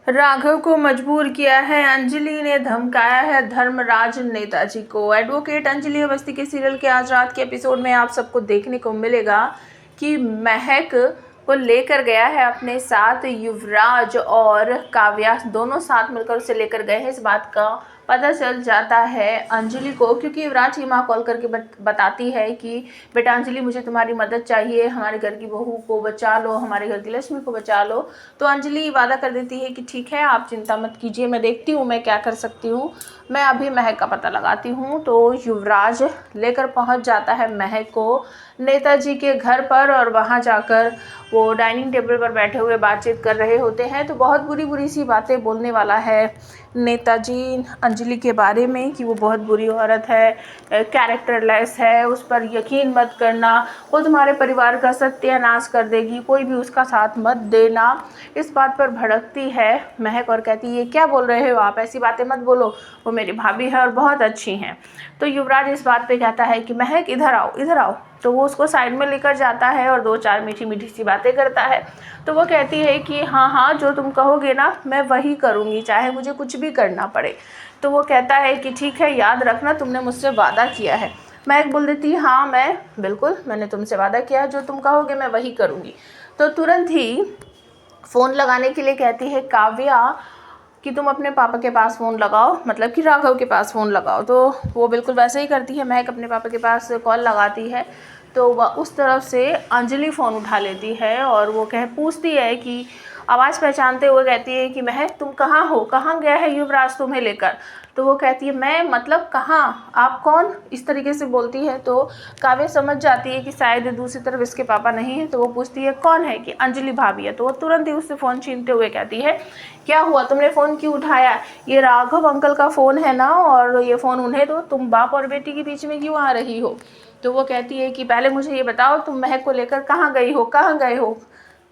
राघव को मजबूर किया है, अंजलि ने धमकाया है धर्मराज नेताजी को। एडवोकेट अंजलि अवस्थी के सीरियल के आज रात के एपिसोड में आप सबको देखने को मिलेगा कि महक को लेकर गया है अपने साथ युवराज, और काव्या दोनों साथ मिलकर उसे लेकर गए हैं। इस बात का पता चल जाता है अंजलि को, क्योंकि युवराज की माँ कॉल करके बताती है कि बेटा अंजलि, मुझे तुम्हारी मदद चाहिए, हमारे घर की बहू को बचा लो, हमारे घर की लक्ष्मी को बचा लो। तो अंजलि वादा कर देती है कि ठीक है, आप चिंता मत कीजिए, मैं देखती हूँ मैं क्या कर सकती हूँ, मैं अभी महक का पता लगाती हूँ। तो युवराज लेकर पहुँच जाता है महक को नेताजी के घर पर, और वहाँ जाकर वो डाइनिंग टेबल पर बैठे हुए बातचीत कर रहे होते हैं। तो बहुत बुरी बुरी सी बातें बोलने वाला है नेताजी अंजलि के बारे में कि वो बहुत बुरी औरत है, कैरेक्टरलेस है, उस पर यकीन मत करना, वो तुम्हारे परिवार का सत्यानाश कर देगी, कोई भी उसका साथ मत देना। इस बात पर भड़कती है महक और कहती है, ये क्या बोल रहे हो आप, ऐसी बातें मत बोलो, वो मेरी भाभी है और बहुत अच्छी हैं। तो युवराज इस बात पे कहता है कि महक इधर आओ इधर आओ। तो वो उसको साइड में लेकर जाता है और दो चार मीठी मीठी सी बातें करता है। तो वो कहती है कि हाँ हाँ, जो तुम कहोगे ना मैं वही करूँगी, चाहे मुझे कुछ भी करना पड़े। तो वो कहता है कि ठीक है, याद रखना तुमने मुझसे वादा किया है। महक बोल देती है, हाँ मैंने तुमसे वादा किया है, जो तुम कहोगे मैं वही करूँगी। तो तुरंत ही फ़ोन लगाने के लिए कहती है काव्या कि तुम अपने पापा के पास फ़ोन लगाओ, मतलब कि राघव के पास फ़ोन लगाओ। तो वो बिल्कुल वैसे ही करती है, महक अपने पापा के पास कॉल लगाती है। तो वह उस तरफ से अंजलि फ़ोन उठा लेती है और वो पूछती है कि आवाज़ पहचानते हुए कहती है कि महक तुम कहाँ हो, कहाँ गया है युवराज तुम्हें लेकर। तो वो कहती है, मैं मतलब कहाँ, आप कौन, इस तरीके से बोलती है। तो काव्या समझ जाती है कि शायद दूसरी तरफ इसके पापा नहीं हैं। तो वो पूछती है कौन है, कि अंजलि भाभी है। तो वो तुरंत ही उससे फ़ोन छीनते हुए कहती है, क्या हुआ, तुमने फ़ोन क्यों उठाया, ये राघव अंकल का फ़ोन है ना, और ये फ़ोन उन्हें दो, तुम बाप और बेटी के बीच में क्यों आ रही हो। तो वो कहती है कि पहले मुझे ये बताओ तुम महक को लेकर कहाँ गई हो, कहाँ गए हो।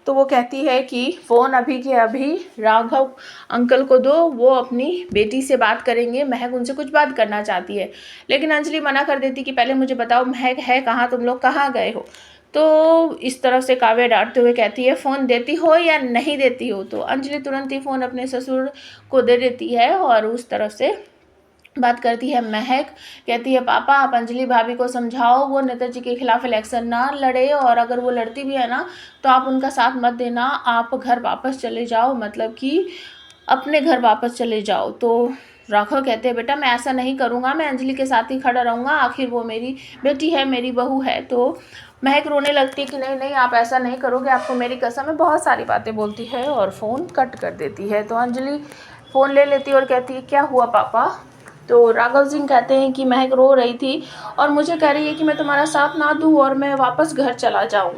तो वो कहती है कि फ़ोन अभी के अभी राघव अंकल को दो, वो अपनी बेटी से बात करेंगे, महक उनसे कुछ बात करना चाहती है। लेकिन अंजलि मना कर देती कि पहले मुझे बताओ महक है कहाँ, तुम लोग कहाँ गए हो। तो इस तरफ से काव्या डांटते हुए कहती है, फ़ोन देती हो या नहीं देती हो। तो अंजलि तुरंत ही फ़ोन अपने ससुर को दे देती है और उस तरफ से बात करती है महक। कहती है, पापा आप अंजलि भाभी को समझाओ वो नेताजी के खिलाफ इलेक्शन ना लड़े, और अगर वो लड़ती भी है ना तो आप उनका साथ मत देना, आप घर वापस चले जाओ, मतलब कि अपने घर वापस चले जाओ। तो राघव कहते हैं, बेटा मैं ऐसा नहीं करूँगा, मैं अंजलि के साथ ही खड़ा रहूँगा, आखिर वो मेरी बेटी है, मेरी बहू है। तो महक रोने लगती है कि नहीं नहीं, आप ऐसा नहीं करोगे, आपको मेरी कसम है, बहुत सारी बातें बोलती है और फ़ोन कट कर देती है। तो अंजलि फ़ोन ले लेती है और कहती है, क्या हुआ पापा। तो राघव सिंह कहते हैं कि महक रो रही थी और मुझे कह रही है कि मैं तुम्हारा साथ ना दूँ और मैं वापस घर चला जाऊँ।